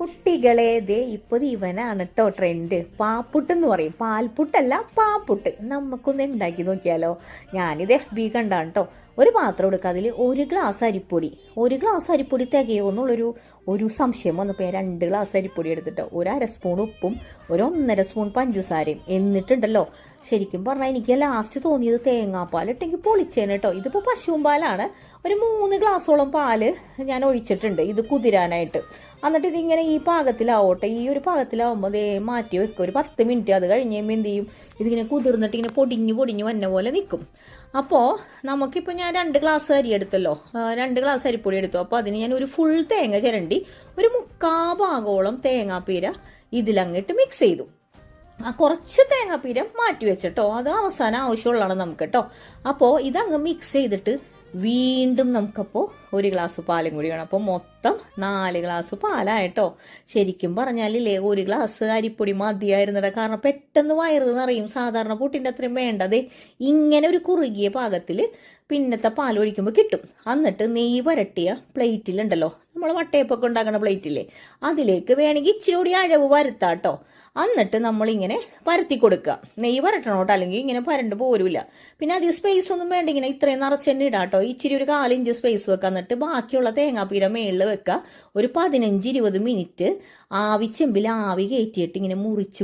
കുട്ടികളെ ദേ ഇപ്പോൾ ഇവനാണ് കേട്ടോ ട്രെൻഡ്. പാപ്പുട്ട് എന്ന് പറയും, പാൽപുട്ടല്ല പാപ്പുട്ട്. നമുക്കൊന്ന് ഉണ്ടാക്കി നോക്കിയാലോ. ഞാനിത് FB കണ്ടാണ് കേട്ടോ. ഒരു പാത്രം എടുക്കുക, അതിൽ ഒരു ഗ്ലാസ് അരിപ്പൊടി തികയോ എന്നുള്ളൊരു സംശയം വന്നപ്പോൾ ഞാൻ 2 ഗ്ലാസ് അരിപ്പൊടി എടുത്തിട്ടോ, ഒരു 1/2 സ്പൂൺ ഉപ്പും ഒരു 1.5 സ്പൂൺ പഞ്ചസാരയും. എന്നിട്ടുണ്ടല്ലോ ശരിക്കും പറഞ്ഞാൽ എനിക്ക് ലാസ്റ്റ് തോന്നിയത് തേങ്ങാപ്പാൽ ഇട്ടെങ്കിൽ പൊളിച്ചേനെ കേട്ടോ. ഇതിപ്പോൾ പശുവും പാലാണ്. ഒരു 3 ഗ്ലാസോളം പാല് ഞാൻ ഒഴിച്ചിട്ടുണ്ട് ഇത് കുതിരാനായിട്ട്. എന്നിട്ട് ഇതിങ്ങനെ ഈ പാകത്തിലാവട്ടെ. ഈ ഒരു പാകത്തിലാവുമ്പോൾ അതേ മാറ്റി വെക്കുക ഒരു 10 മിനിറ്റ്. അത് കഴിഞ്ഞ് കഴിയുമ്പോൾ എന്ത് ചെയ്യും, ഇതിങ്ങനെ കുതിർന്നിട്ട് ഇങ്ങനെ പൊടിഞ്ഞു വന്ന പോലെ നിൽക്കും. അപ്പോൾ നമുക്കിപ്പോൾ ഞാൻ 2 ഗ്ലാസ് അരി എടുത്തല്ലോ, 2 ഗ്ലാസ് അരിപ്പൊടി എടുത്തു. അപ്പോൾ അതിന് ഞാൻ ഒരു ഫുൾ തേങ്ങ ചിരണ്ടി ഒരു 3/4 ഭാഗോളം തേങ്ങാപ്പീര ഇതിലങ്ങിട്ട് മിക്സ് ചെയ്തു. കുറച്ച് തേങ്ങാപ്പീര മാറ്റി വെച്ചിട്ടോ, അത് അവസാനം ആവശ്യമുള്ളതാണ് നമുക്ക് കേട്ടോ. അപ്പോൾ ഇതങ്ങ് മിക്സ് ചെയ്തിട്ട് വീണ്ടും നമുക്കപ്പോൾ 1 ഗ്ലാസ് പാലും കൂടി വേണം. അപ്പോൾ മൊത്തം 4 ഗ്ലാസ് പാലായിട്ടോ. ശരിക്കും പറഞ്ഞാലില്ലേ 1 ഗ്ലാസ് അരിപ്പൊടി മതിയായിരുന്നട. കാരണം പെട്ടെന്ന് വയറ് നിറയും. സാധാരണ പുട്ടിൻ്റെ അത്രയും വേണ്ടതേ ഇങ്ങനെ ഒരു കുറുകിയ പാകത്തിൽ പിന്നത്തെ പാൽ ഒഴിക്കുമ്പോൾ കിട്ടും. എന്നിട്ട് നെയ്യ് വരട്ടിയ പ്ലേറ്റിലുണ്ടല്ലോ, നമ്മൾ വട്ടയപ്പൊക്കെ ഉണ്ടാക്കുന്ന പ്ലേറ്റില്ലേ, അതിലേക്ക് വേണമെങ്കിൽ ഇച്ചിരി കൂടി അഴവ് വരുത്താട്ടോ. എന്നിട്ട് നമ്മളിങ്ങനെ പരത്തി കൊടുക്കുക. നെയ്യ് വരട്ടണോട്ടോ, അല്ലെങ്കിൽ ഇങ്ങനെ പരണ്ട് പോരില്ല. പിന്നെ അധികം സ്പേസ് ഒന്നും വേണ്ട, ഇങ്ങനെ ഇത്രയും നിറച്ച് തന്നെ ഇടാട്ടോ. ഇച്ചിരി ഒരു 1/4 ഇഞ്ച് സ്പേസ് വെക്കുക. എന്നിട്ട് ബാക്കിയുള്ള തേങ്ങാപ്പീര മേളിൽ വെക്കുക. ഒരു 15-20 മിനിറ്റ് ചെമ്പിൽ ആവി കയറ്റിയിട്ട് ഇങ്ങനെ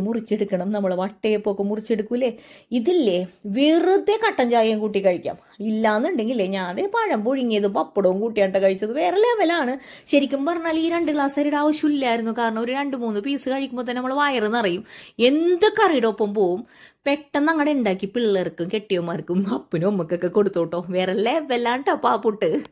മുറിച്ചെടുക്കണം. നമ്മൾ വട്ടയപ്പൊക്കെ മുറിച്ചെടുക്കൂലേ, ഇതില്ലേ വെറുതെ കട്ടൻ ചായയും കൂട്ടി കഴിക്കാം. ഇല്ലാന്നുണ്ടെങ്കിലേ ഞാൻ അതേ പഴം പുഴുങ്ങിയതും പപ്പടവും കൂട്ടിയാട്ട കഴിച്ചത് വേറെ ലെവലാണ്. ശരിക്കും പറഞ്ഞാൽ ഈ 2 ഗ്ലാസ് അരിയുടെ ആവശ്യമില്ലായിരുന്നു. കാരണം ഒരു 2-3 പീസ് കഴിക്കുമ്പോൾ തന്നെ നമ്മൾ വയറ് നിറയും. എന്ത് കറിയുടെ ഒപ്പം പോവും. പെട്ടെന്ന് അങ്ങടെ ഉണ്ടാക്കി പിള്ളേർക്കും കെട്ടിയന്മാർക്കും അപ്പനും അമ്മക്കൊക്കെ കൊടുത്തോട്ടോ. വേറെ ലെവലാട്ടോ പാപ്പുട്ട്.